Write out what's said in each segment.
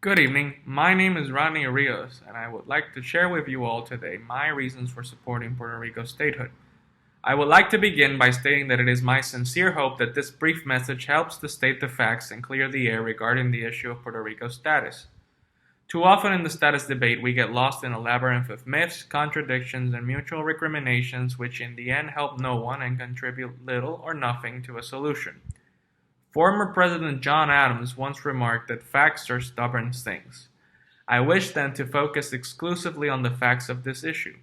Good evening. My name is Rodney Ríos, and I would like to share with you all today my reasons for supporting Puerto Rico's statehood. I would like to begin by stating that it is my sincere hope that this brief message helps to state the facts and clear the air regarding the issue of Puerto Rico's status. Too often in the status debate, we get lost in a labyrinth of myths, contradictions, and mutual recriminations which in the end help no one and contribute little or nothing to a solution. Former President John Adams once remarked that facts are stubborn things. I wish then to focus exclusively on the facts of this issue.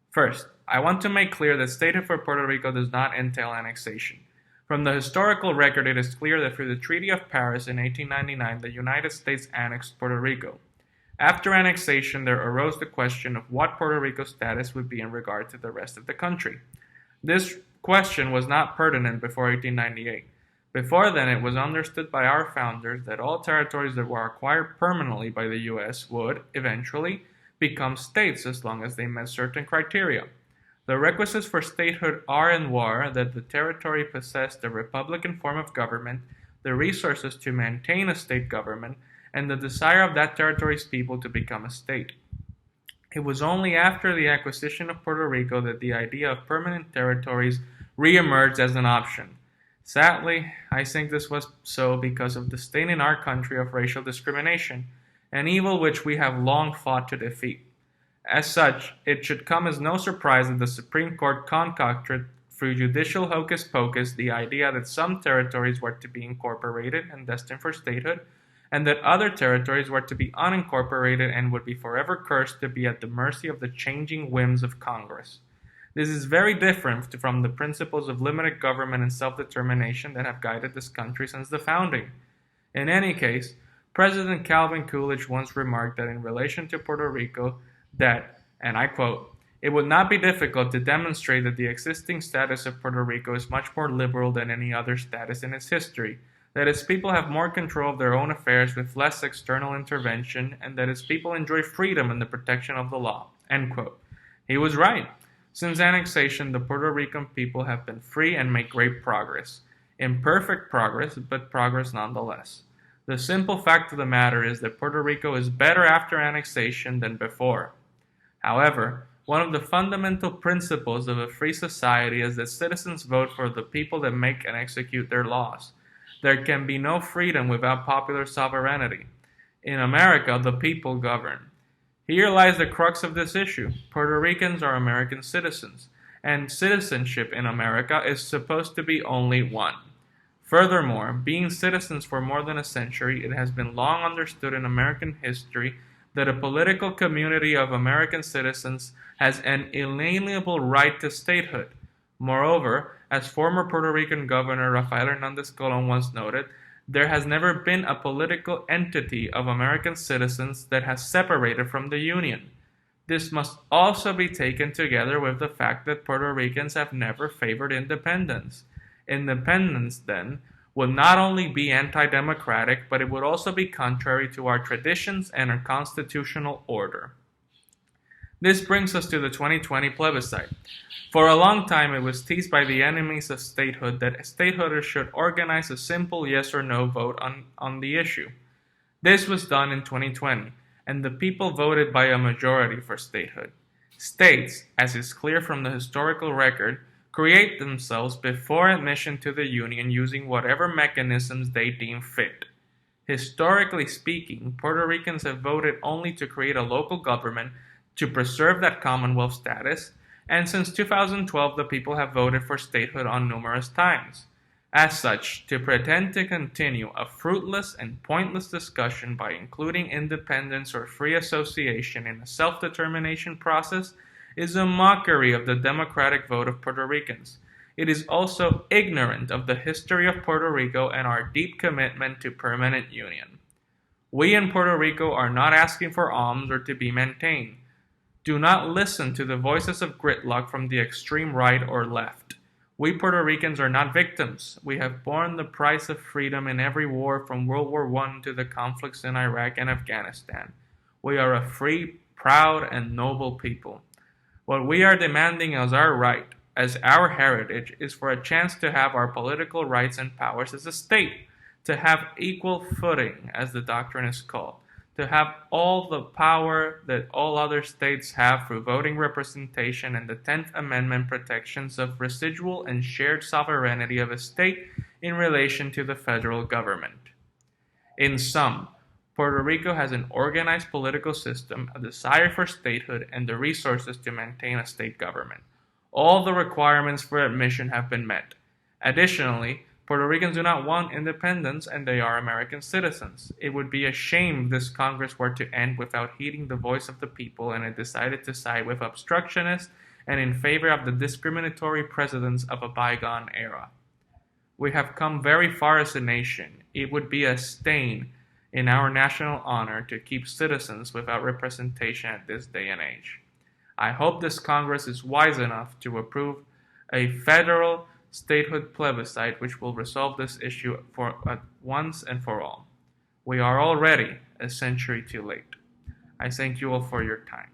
First, I want to make clear that statehood for Puerto Rico does not entail annexation. From the historical record, it is clear that through the Treaty of Paris in 1899, the United States annexed Puerto Rico. After annexation, there arose the question of what Puerto Rico's status would be in regard to the rest of the country. This question was not pertinent before 1898. Before then, it was understood by our founders that all territories that were acquired permanently by the U.S. would, eventually, become states as long as they met certain criteria. The requisites for statehood are and were that the territory possessed a republican form of government, the resources to maintain a state government, and the desire of that territory's people to become a state. It was only after the acquisition of Puerto Rico that the idea of permanent territories re-emerged as an option. Sadly, I think this was so because of the stain in our country of racial discrimination, an evil which we have long fought to defeat. As such, it should come as no surprise that the Supreme Court concocted, through judicial hocus pocus, the idea that some territories were to be incorporated and destined for statehood, and that other territories were to be unincorporated and would be forever cursed to be at the mercy of the changing whims of Congress. This is very different from the principles of limited government and self-determination that have guided this country since the founding. In any case, President Calvin Coolidge once remarked that in relation to Puerto Rico, that, and I quote, "It would not be difficult to demonstrate that the existing status of Puerto Rico is much more liberal than any other status in its history, that its people have more control of their own affairs with less external intervention, and that its people enjoy freedom and the protection of the law." End quote. He was right. Since annexation, the Puerto Rican people have been free and make great progress. Imperfect progress, but progress nonetheless. The simple fact of the matter is that Puerto Rico is better after annexation than before. However, one of the fundamental principles of a free society is that citizens vote for the people that make and execute their laws. There can be no freedom without popular sovereignty. In America, the people govern. Here lies the crux of this issue. Puerto Ricans are American citizens, and citizenship in America is supposed to be only one. Furthermore, being citizens for more than a century, it has been long understood in American history that a political community of American citizens has an inalienable right to statehood. Moreover, as former Puerto Rican Governor Rafael Hernández Colón once noted, there has never been a political entity of American citizens that has separated from the Union. This must also be taken together with the fact that Puerto Ricans have never favored independence. Independence, then, would not only be anti-democratic, but it would also be contrary to our traditions and our constitutional order. This brings us to the 2020 plebiscite. For a long time, it was teased by the enemies of statehood that stateholders should organize a simple yes or no vote on the issue. This was done in 2020, and the people voted by a majority for statehood. States, as is clear from the historical record, create themselves before admission to the Union using whatever mechanisms they deem fit. Historically speaking, Puerto Ricans have voted only to create a local government to preserve that Commonwealth status, and since 2012 the people have voted for statehood on numerous times. As such, to pretend to continue a fruitless and pointless discussion by including independence or free association in a self-determination process is a mockery of the democratic vote of Puerto Ricans. It is also ignorant of the history of Puerto Rico and our deep commitment to permanent union. We in Puerto Rico are not asking for alms or to be maintained. Do not listen to the voices of gridlock from the extreme right or left. We Puerto Ricans are not victims. We have borne the price of freedom in every war from World War I to the conflicts in Iraq and Afghanistan. We are a free, proud, and noble people. What we are demanding as our right, as our heritage, is for a chance to have our political rights and powers as a state, to have equal footing, as the doctrine is called. to have all the power that all other states have through voting representation and the 10th Amendment protections of residual and shared sovereignty of a state in relation to the federal government. In sum, Puerto Rico has an organized political system, a desire for statehood, and the resources to maintain a state government. All the requirements for admission have been met. Additionally, Puerto Ricans do not want independence and they are American citizens. It would be a shame if this Congress were to end without heeding the voice of the people and it decided to side with obstructionists and in favor of the discriminatory presidents of a bygone era. We have come very far as a nation. It would be a stain in our national honor to keep citizens without representation at this day and age. I hope this Congress is wise enough to approve a federal statehood plebiscite which will resolve this issue for once and for all. We are already a century too late. I thank you all for your time.